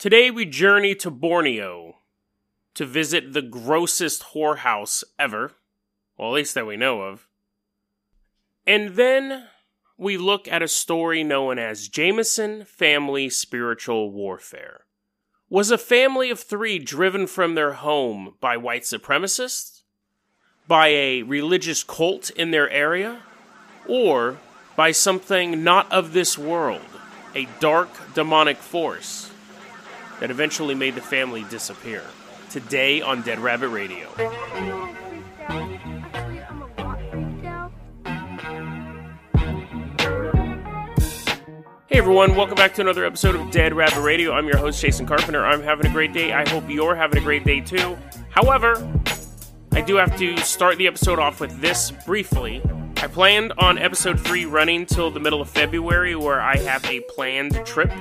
Today we journey to Borneo to visit the grossest whorehouse ever. Well, at least that we know of. And then we look at a story known as Jamison Family Spiritual Warfare. Was a family of 3 driven from their home by white supremacists? By a religious cult in their area? Or by something not of this world, a dark demonic force that eventually made the family disappear? Today on Dead Rabbit Radio. Hey everyone, welcome back to another episode of Dead Rabbit Radio. I'm your host, Jason Carpenter. I'm having a great day. I hope you're having a great day too. However, I do have to start the episode off with this briefly. I planned on episode 3 running till the middle of February, where I have a planned trip.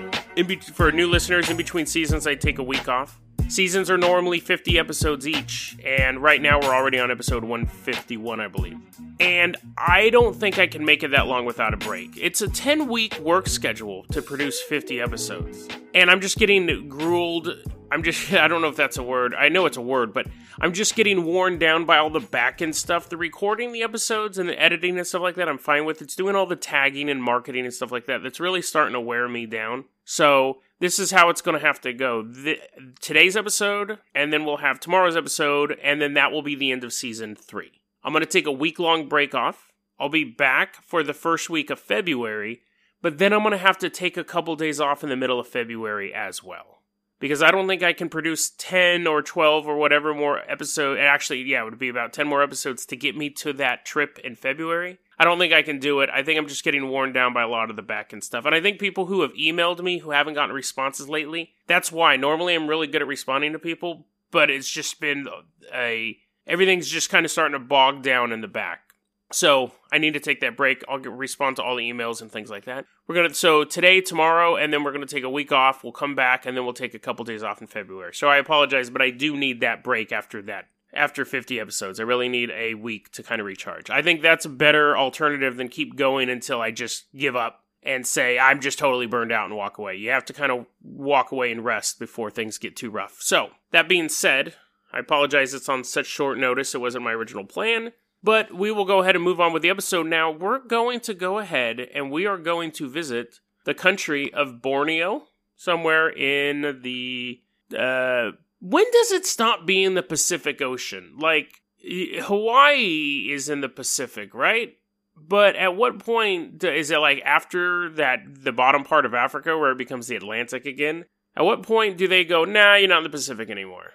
For new listeners, in between seasons, I take a week off. Seasons are normally 50 episodes each, and right now we're already on episode 151, I believe. And I don't think I can make it that long without a break. It's a 10-week work schedule to produce 50 episodes. And I'm just getting grueled. I don't know if that's a word. I know it's a word, but I'm just getting worn down by all the back-end stuff. The recording the episodes and the editing and stuff like that, I'm fine with. It's doing all the tagging and marketing and stuff like that that's really starting to wear me down. So this is how it's going to have to go. Today's episode, and then we'll have tomorrow's episode, and then that will be the end of season 3. I'm going to take a week-long break off. I'll be back for the first week of February, but then I'm going to have to take a couple days off in the middle of February as well. Because I don't think I can produce 10 or 12 or whatever more episodes. Actually, yeah, it would be about 10 more episodes to get me to that trip in February. I don't think I can do it. I think I'm just getting worn down by a lot of the back-end stuff. And I think people who have emailed me who haven't gotten responses lately, that's why. Normally I'm really good at responding to people, but it's just been everything's just kind of starting to bog down in the back. So I need to take that break. I'll respond to all the emails and things like that. So today, tomorrow, and then we're going to take a week off. We'll come back, and then we'll take a couple days off in February. So I apologize, but I do need that break after that. After 50 episodes, I really need a week to kind of recharge. I think that's a better alternative than keep going until I just give up and say, I'm just totally burned out and walk away. You have to kind of walk away and rest before things get too rough. So, that being said, I apologize it's on such short notice. It wasn't my original plan. But we will go ahead and move on with the episode now. We're going to go ahead and we are going to visit the country of Borneo, somewhere in the... when does it stop being the Pacific Ocean? Like, Hawaii is in the Pacific, right? But at what point, is it like after the bottom part of Africa where it becomes the Atlantic again? At what point do they go, nah, you're not in the Pacific anymore?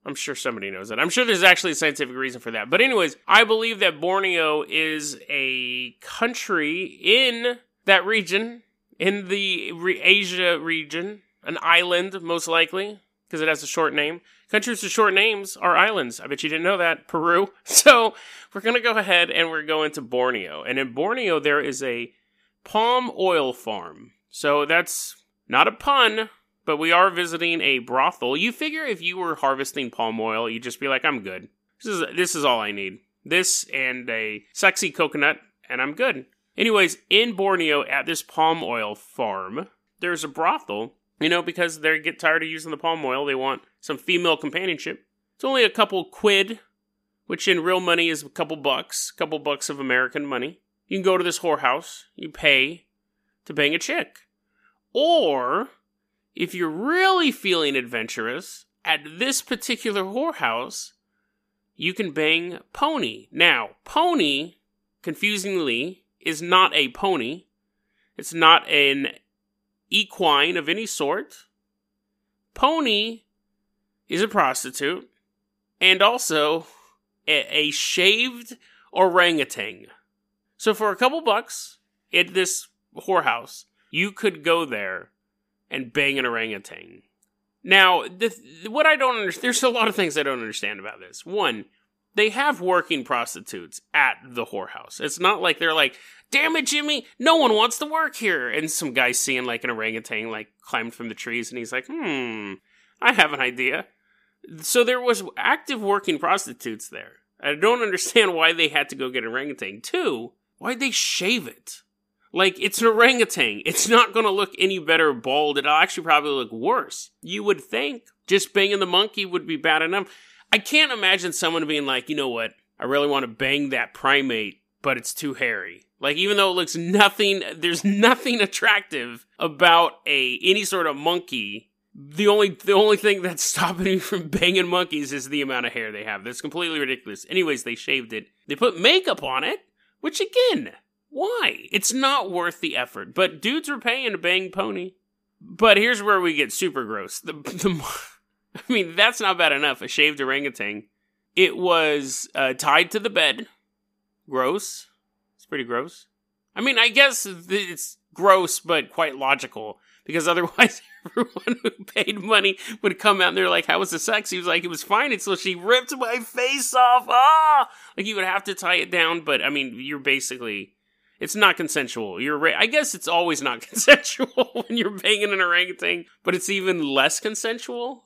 I'm sure somebody knows that. I'm sure there's actually a scientific reason for that. But anyways, I believe that Borneo is a country in that region, in the Asia region, an island, most likely, because it has a short name. Countries with short names are islands. I bet you didn't know that. Peru. So we're going to go ahead and we're going to Borneo. And in Borneo, there is a palm oil farm. So that's not a pun, but we are visiting a brothel. You figure if you were harvesting palm oil, you'd just be like, I'm good. This is all I need. This and a sexy coconut, and I'm good. Anyways, in Borneo, at this palm oil farm, there's a brothel. You know, because they get tired of using the palm oil, they want some female companionship. It's only a couple quid, which in real money is a couple bucks of American money. You can go to this whorehouse, you pay to bang a chick. Or, if you're really feeling adventurous, at this particular whorehouse, you can bang pony. Now, pony, confusingly, is not a pony. It's not an equine of any sort. Pony is a prostitute, and also a shaved orangutan. So for a couple bucks at this whorehouse, you could go there and bang an orangutan. Now, what I don't understand, there's a lot of things I don't understand about this. One, they have working prostitutes at the whorehouse. It's not like they're like, damn it, Jimmy, no one wants to work here. And some guy seeing like an orangutan like climbed from the trees and he's like, I have an idea. So there was active working prostitutes there. I don't understand why they had to go get an orangutan. Two, why'd they shave it? Like, it's an orangutan. It's not going to look any better bald. It'll actually probably look worse. You would think just banging the monkey would be bad enough. I can't imagine someone being like, you know what? I really want to bang that primate, but it's too hairy. Like, even though it looks nothing, there's nothing attractive about any sort of monkey. The only thing that's stopping me from banging monkeys is the amount of hair they have. That's completely ridiculous. Anyways, they shaved it. They put makeup on it, which again, why? It's not worth the effort. But dudes were paying to bang pony. But here's where we get super gross. I mean, that's not bad enough. A shaved orangutan. It was tied to the bed. Gross. It's pretty gross. I mean, I guess it's gross, but quite logical. Because otherwise, everyone who paid money would come out and they're like, how was the sex? He was like, it was fine until she ripped my face off. Ah! Like, you would have to tie it down, but, I mean, you're basically... It's not consensual. I guess it's always not consensual when you're banging an orangutan, but it's even less consensual?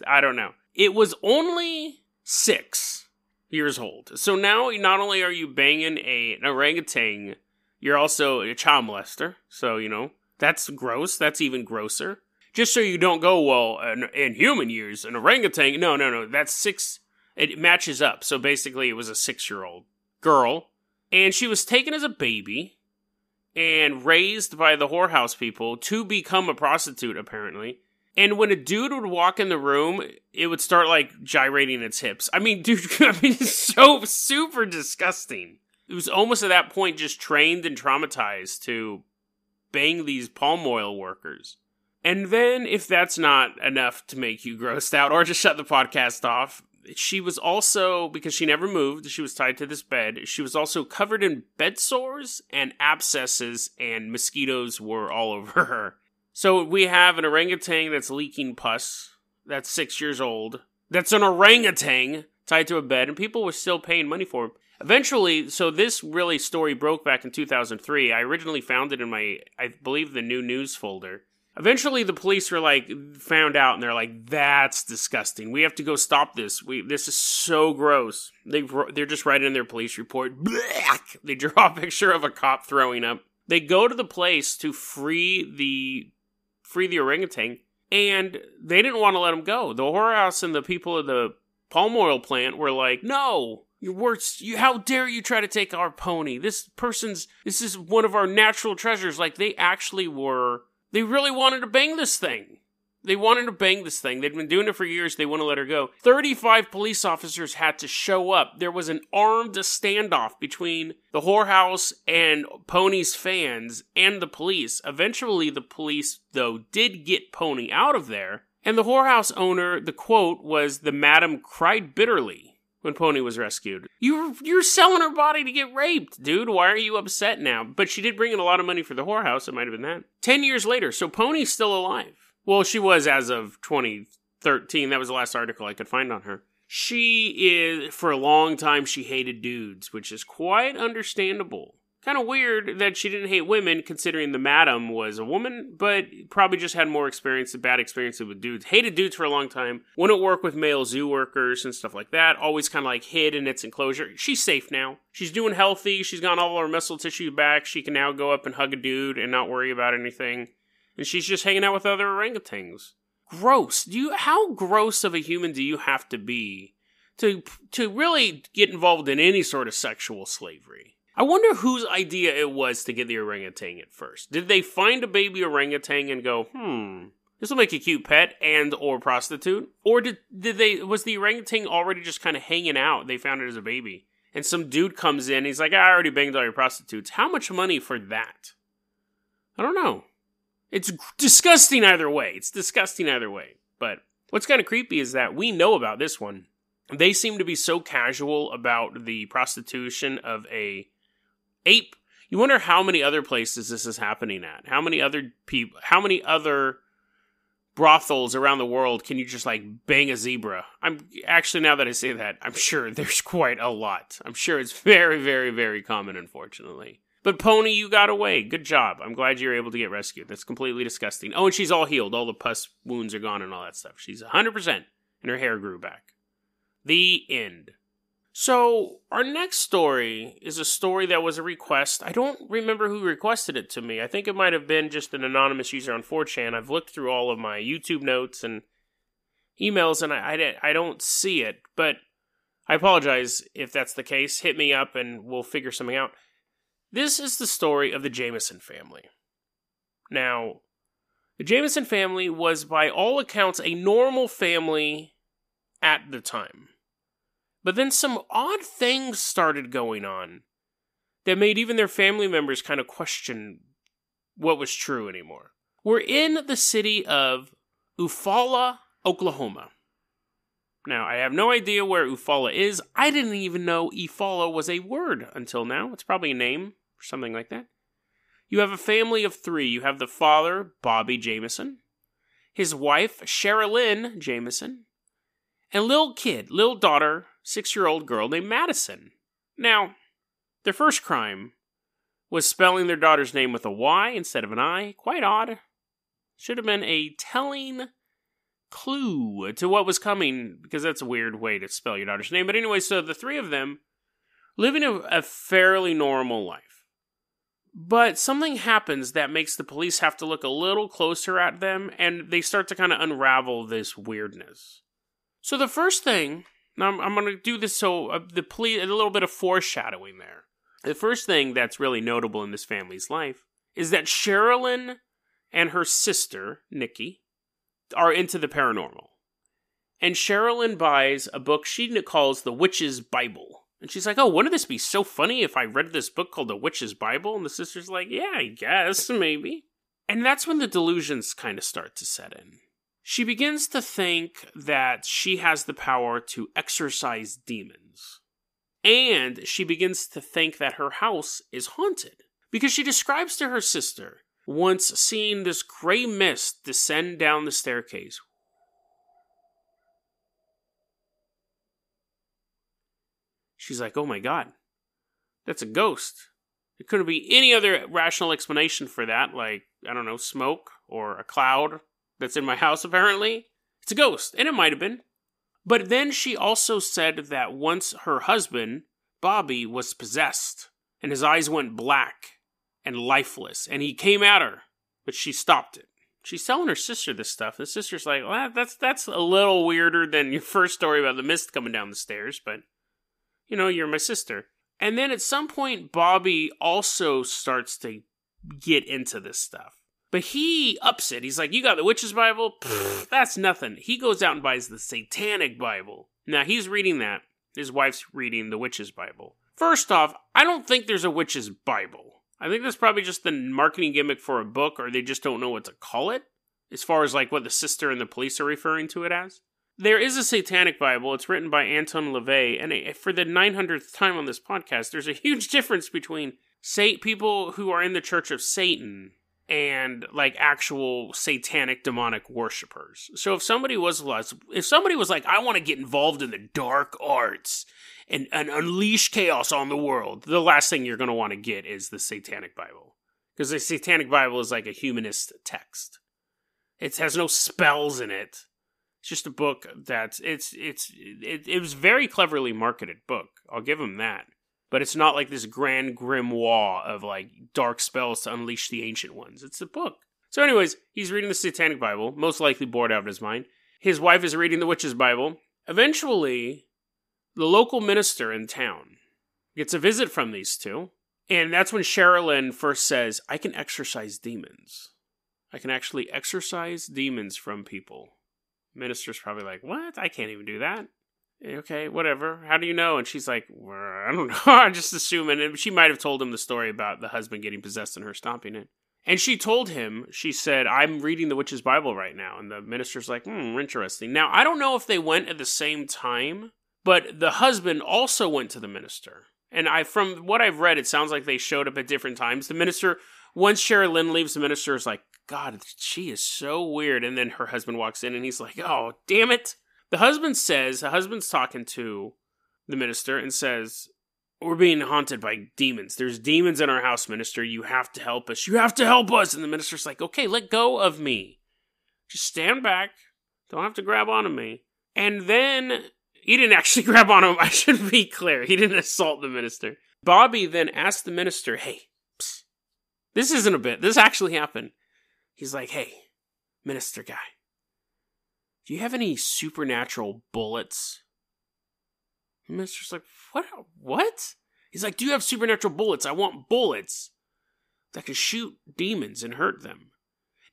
I don't know. It was only 6 years old. So now, not only are you banging an orangutan, you're also a child molester. So, you know... That's gross. That's even grosser. Just so you don't go, well, in human years, an orangutan. No. That's 6. It matches up. So basically, it was a 6-year-old girl. And she was taken as a baby and raised by the whorehouse people to become a prostitute, apparently. And when a dude would walk in the room, it would start, like, gyrating its hips. I mean, dude, it's so super disgusting. It was almost at that point just trained and traumatized to... bang these palm oil workers. And then, if that's not enough to make you grossed out or just shut the podcast off, she was also, because she never moved, she was tied to this bed, she was also covered in bed sores and abscesses, and mosquitoes were all over her. So we have an orangutan that's leaking pus, that's 6 years old, that's an orangutan tied to a bed, and people were still paying money for him. Eventually, so this really story broke back in 2003. I originally found it in I believe, the new news folder. Eventually, the police were found out, and they're like, that's disgusting. We have to go stop this. This is so gross. They're just writing in their police report. Blech! They draw a picture of a cop throwing up. They go to the place to free the orangutan, and they didn't want to let him go. The whorehouse and the people of the palm oil plant were like, no! How dare you try to take our pony? This is one of our natural treasures. Like, they really wanted to bang this thing. They'd been doing it for years. They wouldn't let her go. 35 police officers had to show up. There was an armed standoff between the whorehouse and Pony's fans and the police. Eventually, the police, though, did get Pony out of there. And the whorehouse owner, the quote was, the madam cried bitterly when Pony was rescued. You're selling her body to get raped, dude. Why are you upset now? But she did bring in a lot of money for the whorehouse. It might have been that. 10 years later, so Pony's still alive. Well, she was as of 2013. That was the last article I could find on her. For a long time, she hated dudes, which is quite understandable. Kind of weird that she didn't hate women, considering the madam was a woman, but probably just had bad experiences with dudes. Hated dudes for a long time. Wouldn't work with male zoo workers and stuff like that. Always kind of hid in its enclosure. She's safe now. She's doing healthy. She's got all her muscle tissue back. She can now go up and hug a dude and not worry about anything. And she's just hanging out with other orangutans. Gross. How gross of a human do you have to be to really get involved in any sort of sexual slavery? I wonder whose idea it was to get the orangutan at first. Did they find a baby orangutan and go, this will make a cute pet and or prostitute? Or was the orangutan already just kind of hanging out? They found it as a baby. And some dude comes in, he's like, I already banged all your prostitutes. How much money for that? I don't know. It's disgusting either way. But what's kind of creepy is that we know about this one. They seem to be so casual about the prostitution of a ape. You wonder how many other places this is happening at. How many other brothels around the world can you just bang a zebra? I'm actually, now that I say that, I'm sure there's quite a lot. I'm sure it's very, very, very common, unfortunately. But Pony, you got away. Good job. I'm glad you were able to get rescued. That's completely disgusting. Oh, and she's all healed. All the pus wounds are gone and all that stuff. She's 100%, and her hair grew back. The end. So, our next story is a story that was a request. I don't remember who requested it to me. I think it might have been just an anonymous user on 4chan. I've looked through all of my YouTube notes and emails, and I don't see it. But I apologize if that's the case. Hit me up, and we'll figure something out. This is the story of the Jamison family. Now, the Jamison family was, by all accounts, a normal family at the time. But then some odd things started going on that made even their family members kind of question what was true anymore. We're in the city of Eufaula, Oklahoma. Now, I have no idea where Eufaula is. I didn't even know Eufaula was a word until now. It's probably a name or something like that. You have a family of 3. You have the father, Bobby Jamison, his wife, Sherilyn Jamison, and little daughter, 6-year-old girl named Madison. Now, their first crime was spelling their daughter's name with a Y instead of an I. Quite odd. Should have been a telling clue to what was coming, because that's a weird way to spell your daughter's name. But anyway, so the 3 of them living a fairly normal life. But something happens that makes the police have to look a little closer at them, and they start to kind of unravel this weirdness. So the first thing, now I'm going to do this so a little bit of foreshadowing there. The first thing that's really notable in this family's life is that Sherilyn and her sister, Nikki, are into the paranormal. And Sherilyn buys a book she calls The Witch's Bible. And she's like, oh, wouldn't this be so funny if I read this book called The Witch's Bible? And the sister's like, yeah, I guess, maybe. And that's when the delusions kind of start to set in. She begins to think that she has the power to exorcise demons. And she begins to think that her house is haunted. Because she describes to her sister once seeing this gray mist descend down the staircase. She's like, oh my god, that's a ghost. There couldn't be any other rational explanation for that, like, I don't know, smoke or a cloud that's in my house apparently. It's a ghost, and it might have been. But then she also said that once her husband, Bobby, was possessed, and his eyes went black and lifeless, and he came at her, but she stopped it. She's telling her sister this stuff. The sister's like, well, that's a little weirder than your first story about the mist coming down the stairs, but you know, you're my sister. And then at some point, Bobby also starts to get into this stuff. But he ups it. He's like, you got the Witch's Bible? Pfft, that's nothing. He goes out and buys the Satanic Bible. Now, he's reading that. His wife's reading the Witch's Bible. First off, I don't think there's a Witch's Bible. I think that's probably just the marketing gimmick for a book, or they just don't know what to call it, as far as like what the sister and the police are referring to it as. There is a Satanic Bible. It's written by Anton LaVey, and for the 900th time on this podcast, there's a huge difference between people who are in the Church of Satan and like actual satanic demonic worshippers. So if somebody was like, I want to get involved in the dark arts and unleash chaos on the world, the last thing you're going to want to get is the Satanic Bible, because the Satanic Bible is like a humanist text. It has no spells in it. It's just a book that it was very cleverly marketed book. I'll give him that. But it's not like this grand grimoire of like dark spells to unleash the ancient ones. It's a book. So anyways, he's reading the Satanic Bible, most likely bored out of his mind. His wife is reading the Witch's Bible. Eventually, the local minister in town gets a visit from these two. And that's when Sherilyn first says, I can exorcise demons. I can actually exorcise demons from people. Minister's probably like, what? I can't even do that. Okay, whatever. How do you know? And she's like, well, I don't know. I'm just assuming. And she might have told him the story about the husband getting possessed and her stomping it. And she told him, she said, I'm reading the Witch's Bible right now. And the minister's like, interesting. Now, I don't know if they went at the same time, but the husband also went to the minister. And from what I've read, it sounds like they showed up at different times. The minister, once Sherilyn leaves, the minister is like, God, she is so weird. And then her husband walks in and he's like, oh, damn it. The husband's talking to the minister and says, we're being haunted by demons. There's demons in our house, minister. You have to help us. You have to help us. And the minister's like, okay, let go of me. Just stand back. Don't have to grab onto me. And then He didn't actually grab on him. I should be clear. He didn't assault the minister. Bobby then asked the minister, hey, psst, this isn't a bit. This actually happened. He's like, hey, minister guy, do you have any supernatural bullets? The minister's like, what? He's like, do you have supernatural bullets? I want bullets that can shoot demons and hurt them.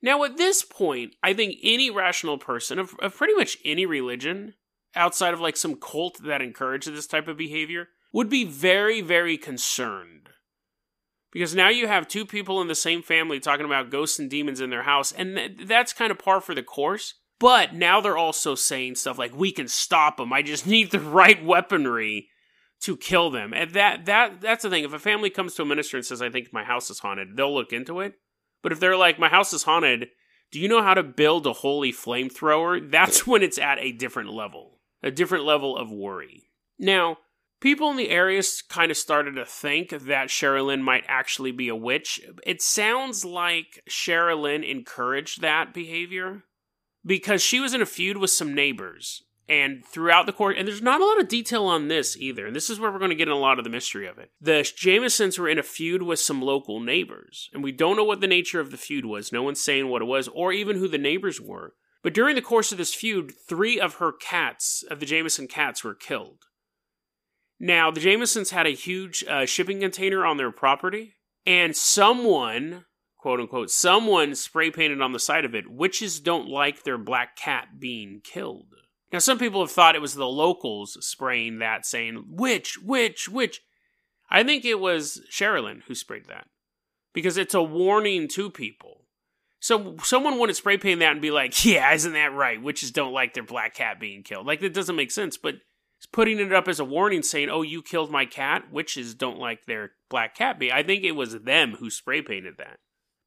Now, at this point, I think any rational person of pretty much any religion, outside of like some cult that encourages this type of behavior, would be very, very concerned. Because now you have two people in the same family talking about ghosts and demons in their house, and that's kind of par for the course. But now they're also saying stuff like, we can stop them, I just need the right weaponry to kill them. And that's the thing. If a family comes to a minister and says, I think my house is haunted, they'll look into it. But if they're like, my house is haunted, do you know how to build a holy flamethrower? That's when it's at a different level of worry. Now, people in the area kind of started to think that Sherilyn might actually be a witch. It sounds like Sherilyn encouraged that behavior because she was in a feud with some neighbors. And throughout the course, and there's not a lot of detail on this either, and this is where we're going to get in a lot of the mystery of it. The Jamisons were in a feud with some local neighbors, and we don't know what the nature of the feud was. No one's saying what it was, or even who the neighbors were. But during the course of this feud, 3 of her cats, of the Jamison cats, were killed. Now, the Jamisons had a huge shipping container on their property, and someone, quote-unquote, someone spray-painted on the side of it, witches don't like their black cat being killed. Now, some people have thought it was the locals spraying that, saying, witch, witch, witch. I think it was Sherilyn who sprayed that, because it's a warning to people. So someone wouldn't spray paint that and be like, yeah, isn't that right? Witches don't like their black cat being killed. Like, that doesn't make sense, but putting it up as a warning saying, oh, you killed my cat, witches don't like their black cat being. I think it was them who spray painted that.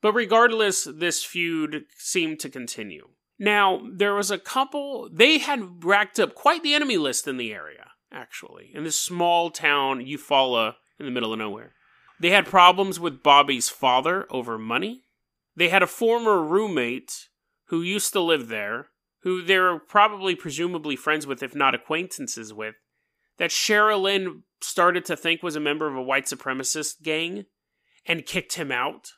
But regardless, this feud seemed to continue. Now, there was a couple, they had racked up quite the enemy list in the area, actually, in this small town, Eufaula, in the middle of nowhere. They had problems with Bobby's father over money. They had a former roommate who used to live there, who they were probably presumably friends with, if not acquaintances with, that Sherilyn started to think was a member of a white supremacist gang and kicked him out.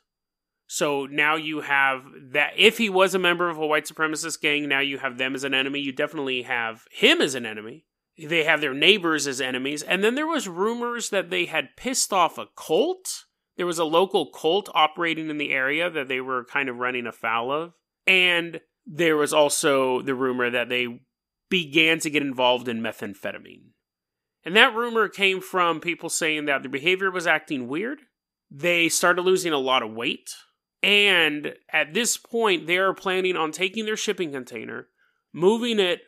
So now you have that. If he was a member of a white supremacist gang, now you have them as an enemy. You definitely have him as an enemy. They have their neighbors as enemies. And then there was rumors that they had pissed off a cult. There was a local cult operating in the area that they were kind of running afoul of. And there was also the rumor that they began to get involved in methamphetamine. And that rumor came from people saying that their behavior was acting weird. They started losing a lot of weight. And at this point, they are planning on taking their shipping container, moving it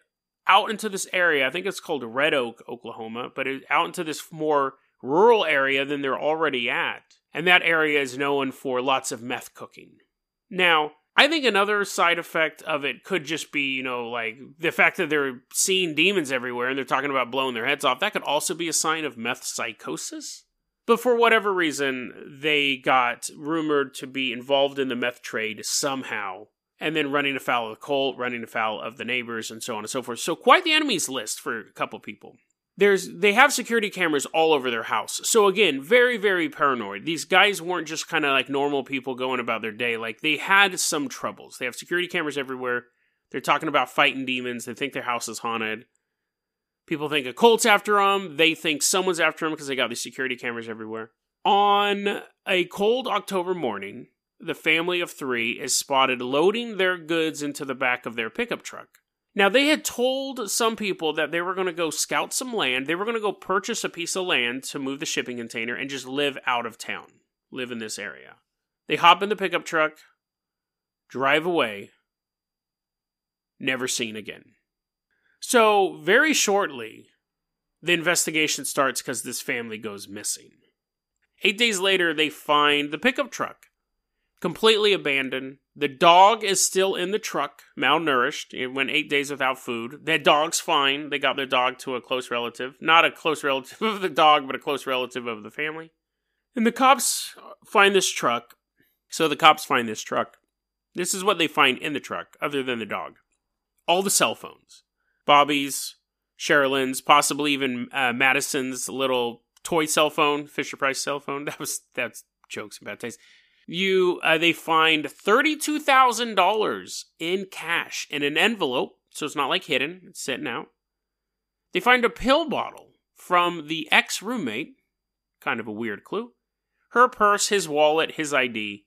out into this area. I think it's called Red Oak, Oklahoma, but out into this more rural area than they're already at. And that area is known for lots of meth cooking. Now, I think another side effect of it could just be, like the fact that they're seeing demons everywhere and they're talking about blowing their heads off. That could also be a sign of meth psychosis. But for whatever reason, they got rumored to be involved in the meth trade somehow, and then running afoul of the cult, running afoul of the neighbors, and so on and so forth. So quite the enemies list for a couple people. They have security cameras all over their house. So again, very, very paranoid. These guys weren't just kind of like normal people going about their day. Like, they had some troubles. They have security cameras everywhere. They're talking about fighting demons. They think their house is haunted. People think a cult's after them. They think someone's after them because they got these security cameras everywhere. On a cold October morning, the family of 3 is spotted loading their goods into the back of their pickup truck. Now, they had told some people that they were going to go scout some land. They were going to go purchase a piece of land to move the shipping container and just live out of town. Live in this area. They hop in the pickup truck, drive away, never seen again. So, very shortly, the investigation starts because this family goes missing. 8 days later, they find the pickup truck, completely abandoned. The dog is still in the truck, malnourished. It went 8 days without food. Their dog's fine. They got their dog to a close relative. Not a close relative of the dog, but a close relative of the family. And the cops find this truck. So the cops find this truck. This is what they find in the truck, other than the dog. All the cell phones. Bobby's, Sherilyn's, possibly even Madison's little toy cell phone, Fisher-Price cell phone. That's jokes and bad taste. They find $32,000 in cash in an envelope, so it's not like hidden, it's sitting out. They find a pill bottle from the ex-roommate, kind of a weird clue. Her purse, his wallet, his ID,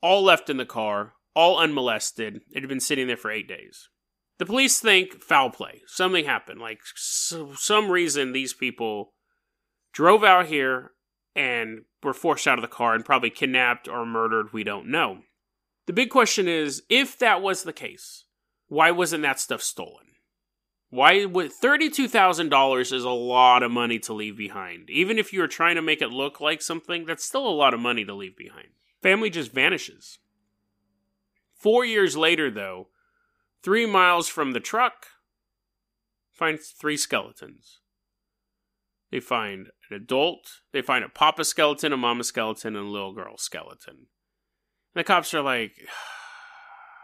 all left in the car, all unmolested. It had been sitting there for 8 days. The police think foul play. Something happened. Like, some reason these people drove out here and were forced out of the car and probably kidnapped or murdered. We don't know. The big question is, if that was the case, why wasn't that stuff stolen? Why would $32,000 is a lot of money to leave behind. Even if you're trying to make it look like something, that's still a lot of money to leave behind. Family just vanishes. 4 years later, though, 3 miles from the truck, find 3 skeletons. They find an adult, they find a papa skeleton, a mama skeleton, and a little girl skeleton. And the cops are like,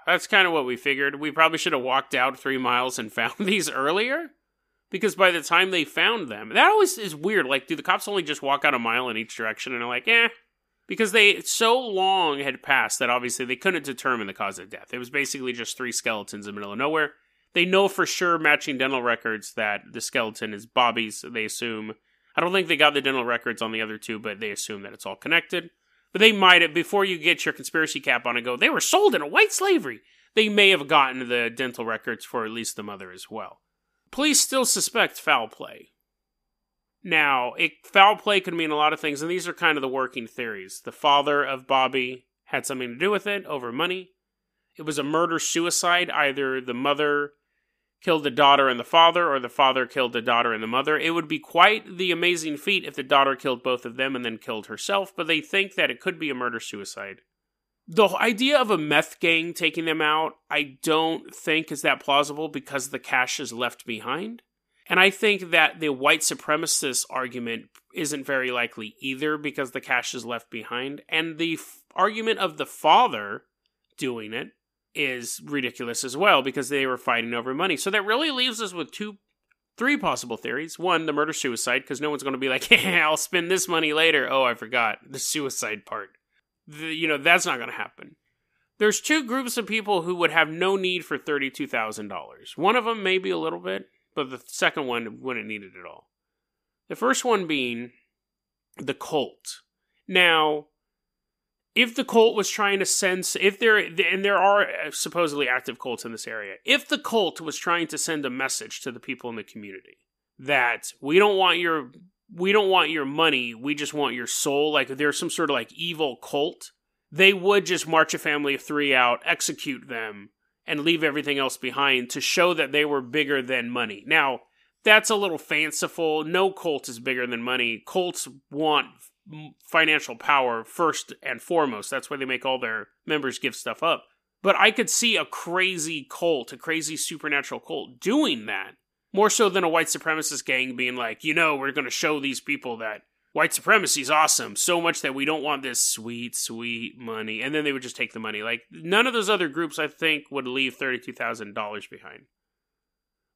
that's kind of what we figured. We probably should have walked out 3 miles and found these earlier. Because by the time they found them, that always is weird. Like, do the cops only just walk out a mile in each direction and are like, Because so long had passed that obviously they couldn't determine the cause of death. It was basically just 3 skeletons in the middle of nowhere. They know for sure, matching dental records, that the skeleton is Bobby's, they assume. I don't think they got the dental records on the other 2, but they assume that it's all connected. But they might have, before you get your conspiracy cap on and go, they were sold in a white slavery, they may have gotten the dental records for at least the mother as well. Police still suspect foul play. Now, foul play could mean a lot of things, and these are kind of the working theories. The father of Bobby had something to do with it, over money. It was a murder-suicide. Either the mother killed the daughter and the father, or the father killed the daughter and the mother. It would be quite the amazing feat if the daughter killed both of them and then killed herself, but they think that it could be a murder-suicide. The idea of a meth gang taking them out, I don't think is that plausible because the cash is left behind. And I think that the white supremacist argument isn't very likely either because the cash is left behind. And the argument of the father doing it is ridiculous as well because they were fighting over money. So that really leaves us with 3 possible theories. One, the murder-suicide, because no one's going to be like, I'll spend this money later. Oh, I forgot the suicide part. That's not going to happen. There's 2 groups of people who would have no need for $32,000. One of them maybe a little bit, but the second one wouldn't need it at all. The first one being the cult. Now, if the cult was trying to send, and there are supposedly active cults in this area, if the cult was trying to send a message to the people in the community that we don't want your money, we just want your soul, like there's some sort of like evil cult, they would just march a family of 3 out, execute them, and leave everything else behind to show that they were bigger than money. Now, that's a little fanciful. No cult is bigger than money. Cults want financial power first and foremost. That's why they make all their members give stuff up. But I could see a crazy cult, a crazy supernatural cult doing that. More so than a white supremacist gang being like, we're going to show these people that white supremacy is awesome, so much that we don't want this sweet, sweet money. And then they would just take the money. Like, none of those other groups, I think, would leave $32,000 behind.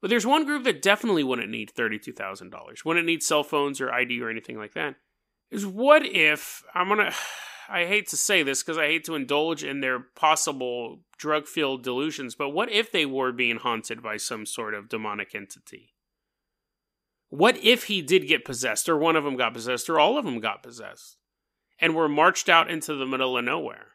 But there's one group that definitely wouldn't need $32,000. Wouldn't need cell phones or ID or anything like that. Is what if, I hate to say this because I hate to indulge in their possible drug-fueled delusions, but what if they were being haunted by some sort of demonic entity? What if he did get possessed, or one of them got possessed, or all of them got possessed, and were marched out into the middle of nowhere?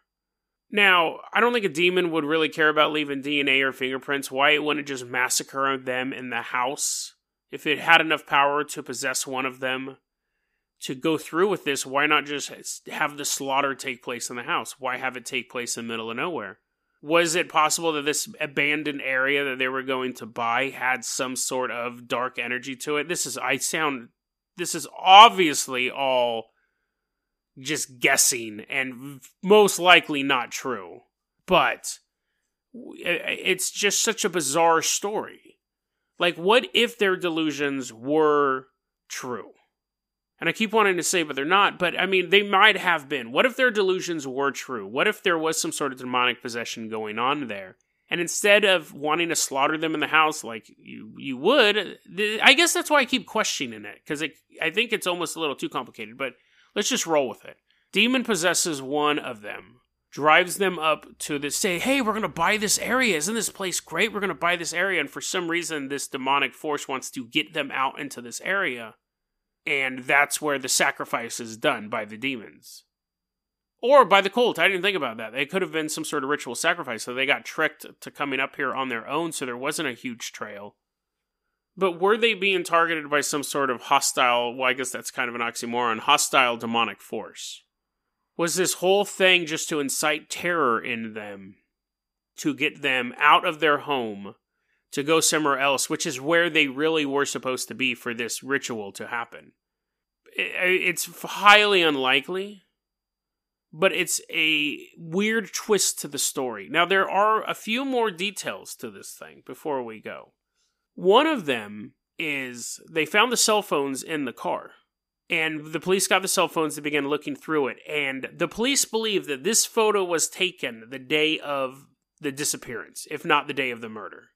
Now, I don't think a demon would really care about leaving DNA or fingerprints. Why it wouldn't just massacre them in the house? If it had enough power to possess one of them to go through with this, why not just have the slaughter take place in the house? Why have it take place in the middle of nowhere? Was it possible that this abandoned area that they were going to buy had some sort of dark energy to it? This is obviously all just guessing and most likely not true. But it's just such a bizarre story. Like, what if their delusions were true? And I keep wanting to say, but they're not. But, I mean, they might have been. What if their delusions were true? What if there was some sort of demonic possession going on there? And instead of wanting to slaughter them in the house like you would, I guess that's why I keep questioning it, because I think it's almost a little too complicated, but let's just roll with it. Demon possesses one of them, drives them up to this, say, hey, we're going to buy this area. Isn't this place great? We're going to buy this area. And for some reason, this demonic force wants to get them out into this area. And that's where the sacrifice is done by the demons. Or by the cult. I didn't think about that. It could have been some sort of ritual sacrifice, so they got tricked to coming up here on their own, so there wasn't a huge trail. But were they being targeted by some sort of hostile, well, I guess that's kind of an oxymoron, hostile demonic force? Was this whole thing just to incite terror in them, to get them out of their home, to go somewhere else, which is where they really were supposed to be for this ritual to happen? It's highly unlikely, but it's a weird twist to the story. Now, there are a few more details to this thing before we go. One of them is they found the cell phones in the car. And the police got the cell phones and began looking through it. And the police believe that this photo was taken the day of the disappearance, if not the day of the murder.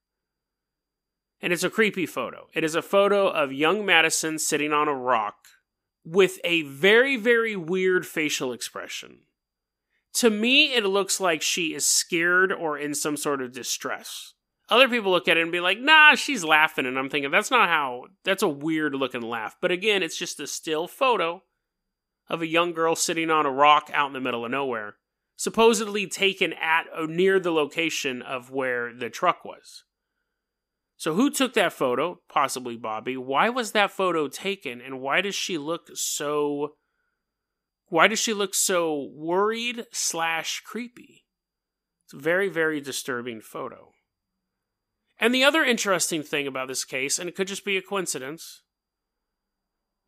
And it's a creepy photo. It is a photo of young Madison sitting on a rock with a very, very weird facial expression. To me, it looks like she is scared or in some sort of distress. Other people look at it and be like, nah, she's laughing. And I'm thinking, that's a weird looking laugh. But again, it's just a still photo of a young girl sitting on a rock out in the middle of nowhere, supposedly taken at or near the location of where the truck was. So who took that photo? Possibly Bobby. Why was that photo taken? And why does she look so worried / creepy? It's a very, very disturbing photo. And the other interesting thing about this case, and it could just be a coincidence,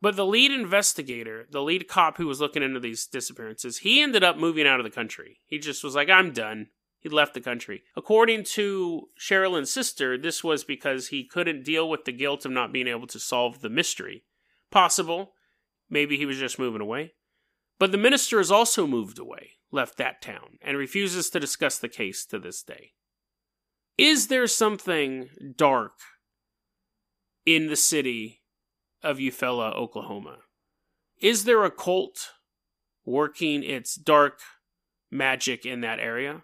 but the lead investigator, the lead cop who was looking into these disappearances, he ended up moving out of the country. He just was like, I'm done. He left the country. According to Sherilyn's sister, this was because he couldn't deal with the guilt of not being able to solve the mystery. Possible. Maybe he was just moving away. But the minister has also moved away, left that town, and refuses to discuss the case to this day. Is there something dark in the city of Eufaula, Oklahoma? Is there a cult working its dark magic in that area?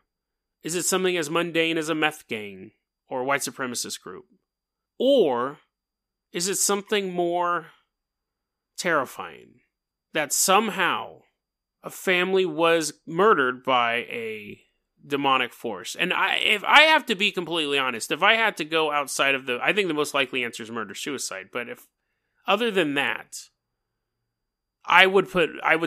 Is it something as mundane as a meth gang or a white supremacist group? Or is it something more terrifying? That somehow a family was murdered by a demonic force. And if I have to be completely honest, if I had to go outside of I think the most likely answer is murder-suicide. But if other than that, I would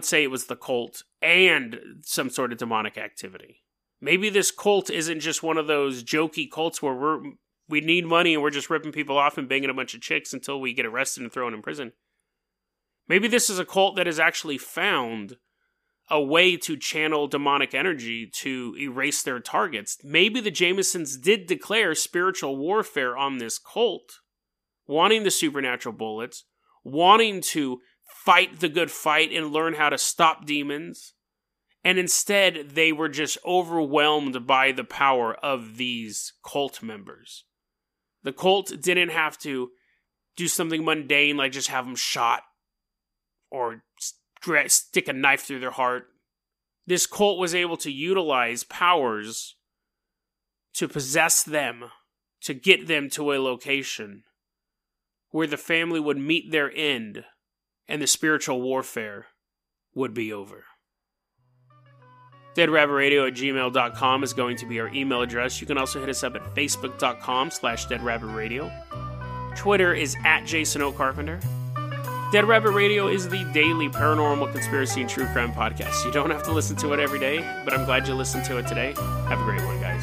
say it was the cult and some sort of demonic activity. Maybe this cult isn't just one of those jokey cults where we need money and we're just ripping people off and banging a bunch of chicks until we get arrested and thrown in prison. Maybe this is a cult that has actually found a way to channel demonic energy to erase their targets. Maybe the Jamisons did declare spiritual warfare on this cult, wanting the supernatural bullets, wanting to fight the good fight and learn how to stop demons, and instead they were just overwhelmed by the power of these cult members. The cult didn't have to do something mundane like just have them shot or stick a knife through their heart. This cult was able to utilize powers to possess them, to get them to a location where the family would meet their end and the spiritual warfare would be over. DeadRabbitRadio@gmail.com is going to be our email address. You can also hit us up at Facebook.com/DeadRabbitRadio. Twitter is @JasonOCarpenter. Dead Rabbit Radio is the daily paranormal, conspiracy, and true crime podcast. You don't have to listen to it every day, but I'm glad you listened to it today. Have a great one, guys.